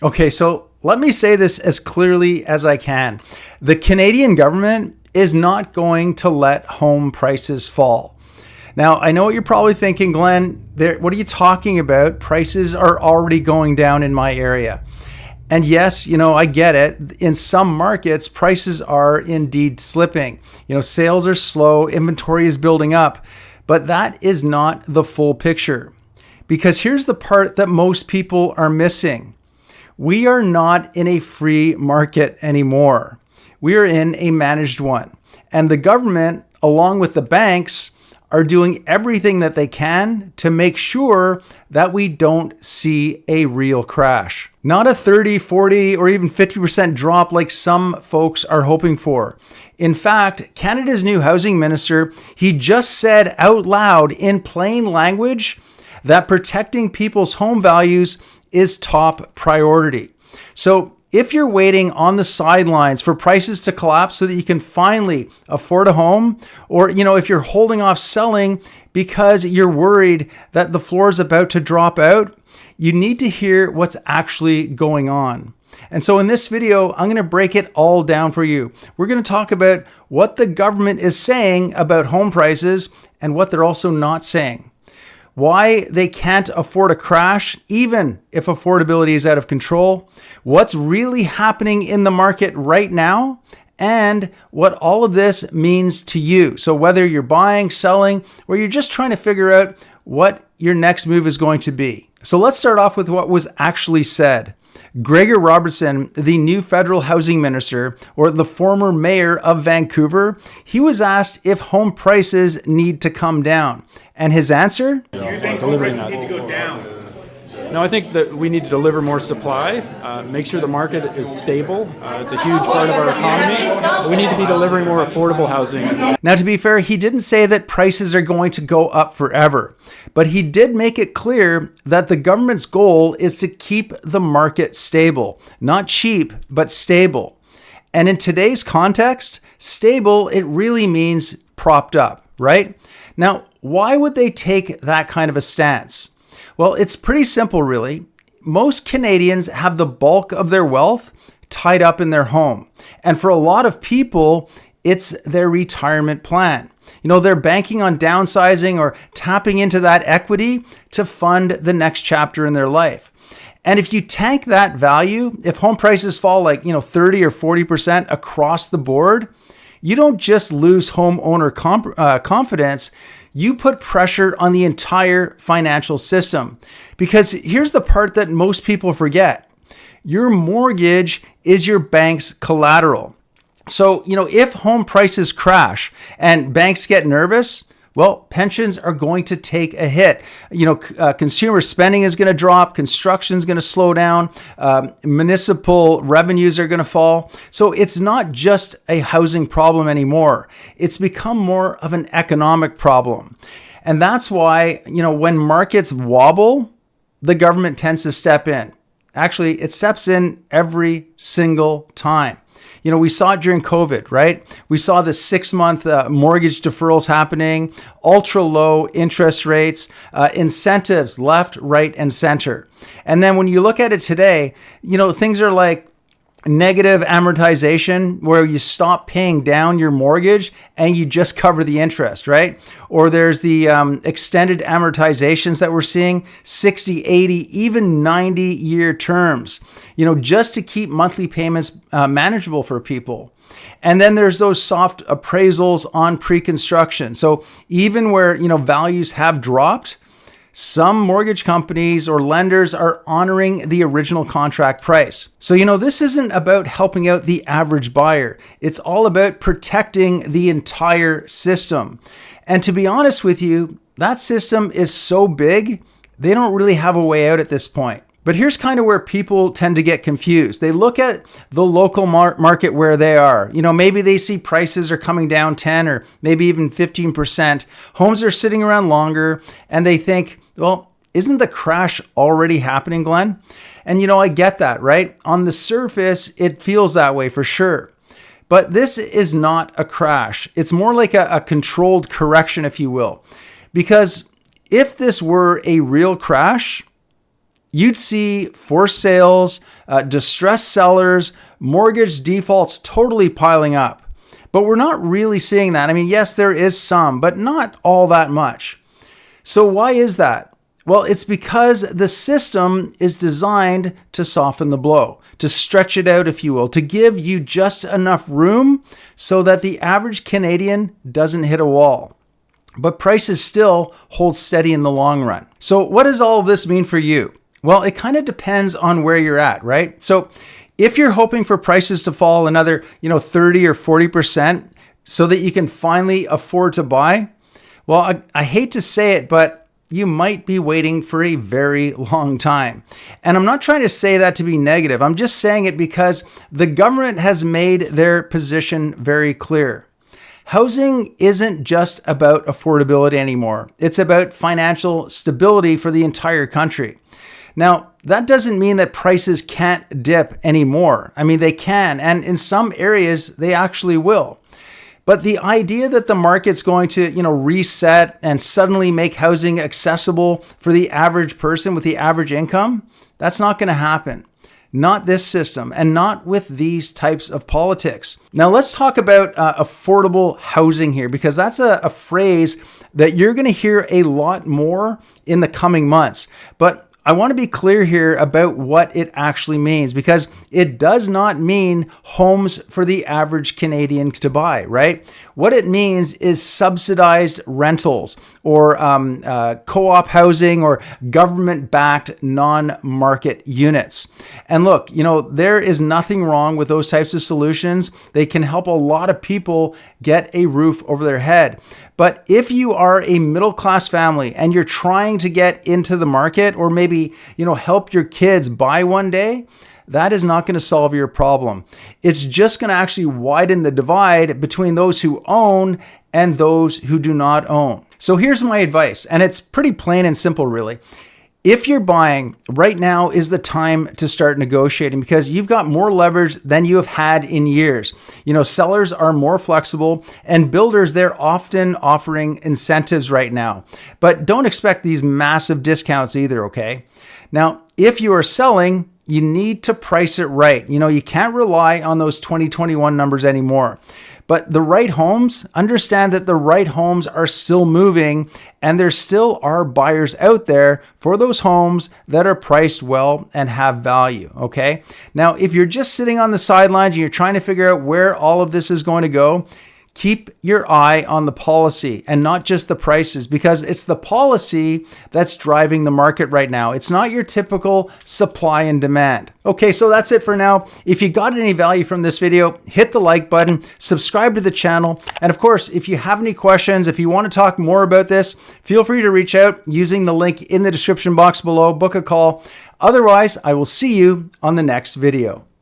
Okay, so let me say this as clearly as I can. The Canadian government is not going to let home prices fall. Now, I know what you're probably thinking, Glenn. What are you talking about? Prices are already going down in my area. And yes, I get it. In some markets, prices are indeed slipping. Sales are slow, inventory is building up, but that is not the full picture. Because here's the part that most people are missing. We are not in a free market anymore. We are in a managed one. And the government, along with the banks, are doing everything that they can to make sure that we don't see a real crash. Not a 30, 40, or even 50% drop like some folks are hoping for. In fact, Canada's new housing minister, he just said out loud in plain language that protecting people's home values is top priority. So if you're waiting on the sidelines for prices to collapse so that you can finally afford a home, or if you're holding off selling because you're worried that the floor is about to drop out, you need to hear what's actually going on. And so in this video, I'm going to break it all down for you. We're going to talk about what the government is saying about home prices and what they're also not saying. Why they can't afford a crash, even if affordability is out of control, what's really happening in the market right now, and what all of this means to you. So whether you're buying, selling, or you're just trying to figure out what your next move is going to be. So let's start off with what was actually said. Robertson, the new federal housing minister, or the former mayor of Vancouver, he was asked if home prices need to come down. And his answer? Do you think home prices need to go down? No, I think that we need to deliver more supply, make sure the market is stable. It's a huge part of our economy. We need to be delivering more affordable housing. Now, to be fair, he didn't say that prices are going to go up forever, but he did make it clear that the government's goal is to keep the market stable, not cheap, but stable. And in today's context, stable, it really means propped up, right? Now, why would they take that kind of a stance? Well, it's pretty simple, really. Most Canadians have the bulk of their wealth tied up in their home. And for a lot of people, it's their retirement plan. They're banking on downsizing or tapping into that equity to fund the next chapter in their life. And if you tank that value, if home prices fall like, 30 or 40% across the board, you don't just lose homeowner confidence, you put pressure on the entire financial system. Because here's the part that most people forget. Your mortgage is your bank's collateral. So, if home prices crash and banks get nervous, well, pensions are going to take a hit. Consumer spending is going to drop. Construction is going to slow down. Municipal revenues are going to fall. So it's not just a housing problem anymore. It's become more of an economic problem. And that's why, when markets wobble, the government tends to step in. Actually, it steps in every single time. We saw it during COVID, right? We saw the 6-month mortgage deferrals happening, ultra low interest rates, incentives left, right, and center. And then when you look at it today, things are like negative amortization, where you stop paying down your mortgage and you just cover the interest, right? Or there's the extended amortizations that we're seeing, 60, 80, even 90-year terms, just to keep monthly payments manageable for people. And then there's those soft appraisals on pre-construction. So even where, values have dropped, some mortgage companies or lenders are honoring the original contract price. So, this isn't about helping out the average buyer. It's all about protecting the entire system. And to be honest with you, that system is so big, they don't really have a way out at this point. But here's kind of where people tend to get confused. They look at the local market where they are. Maybe they see prices are coming down 10 or maybe even 15%. Homes are sitting around longer and they think, well, isn't the crash already happening, Glenn? And I get that, right? On the surface, it feels that way for sure. But this is not a crash. It's more like a controlled correction, if you will. Because if this were a real crash, you'd see forced sales, distressed sellers, mortgage defaults totally piling up. But we're not really seeing that. I mean, yes, there is some, but not all that much. So why is that? Well, it's because the system is designed to soften the blow, to stretch it out, if you will, to give you just enough room so that the average Canadian doesn't hit a wall. But prices still hold steady in the long run. So what does all of this mean for you? Well, it kind of depends on where you're at, right? So if you're hoping for prices to fall another, 30 or 40% so that you can finally afford to buy, well, I hate to say it, but you might be waiting for a very long time. And I'm not trying to say that to be negative. I'm just saying it because the government has made their position very clear. Housing isn't just about affordability anymore. It's about financial stability for the entire country. Now, that doesn't mean that prices can't dip anymore. I mean, they can, and in some areas, they actually will. But the idea that the market's going to, reset and suddenly make housing accessible for the average person with the average income, that's not going to happen. Not this system, and not with these types of politics. Now, let's talk about affordable housing here, because that's a phrase that you're going to hear a lot more in the coming months. But I want to be clear here about what it actually means, because it does not mean homes for the average Canadian to buy, right? What it means is subsidized rentals or co-op housing or government-backed non-market units. And look, there is nothing wrong with those types of solutions. They can help a lot of people get a roof over their head. But if you are a middle-class family and you're trying to get into the market or maybe, help your kids buy one day, that is not going to solve your problem. It's just going to actually widen the divide between those who own and those who do not own. So here's my advice, and it's pretty plain and simple, really. If you're buying, right now is the time to start negotiating because you've got more leverage than you have had in years. Sellers are more flexible and builders, they're often offering incentives right now. But don't expect these massive discounts either, okay? Now, if you are selling, you need to price it right. You can't rely on those 2021 numbers anymore. But the right homes, understand that the right homes are still moving and there still are buyers out there for those homes that are priced well and have value, okay? Now, if you're just sitting on the sidelines and you're trying to figure out where all of this is going to go, keep your eye on the policy and not just the prices, because it's the policy that's driving the market right now. It's not your typical supply and demand. Okay, so that's it for now. If you got any value from this video, hit the like button, subscribe to the channel. And of course, if you have any questions, if you want to talk more about this, feel free to reach out using the link in the description box below, book a call. Otherwise, I will see you on the next video.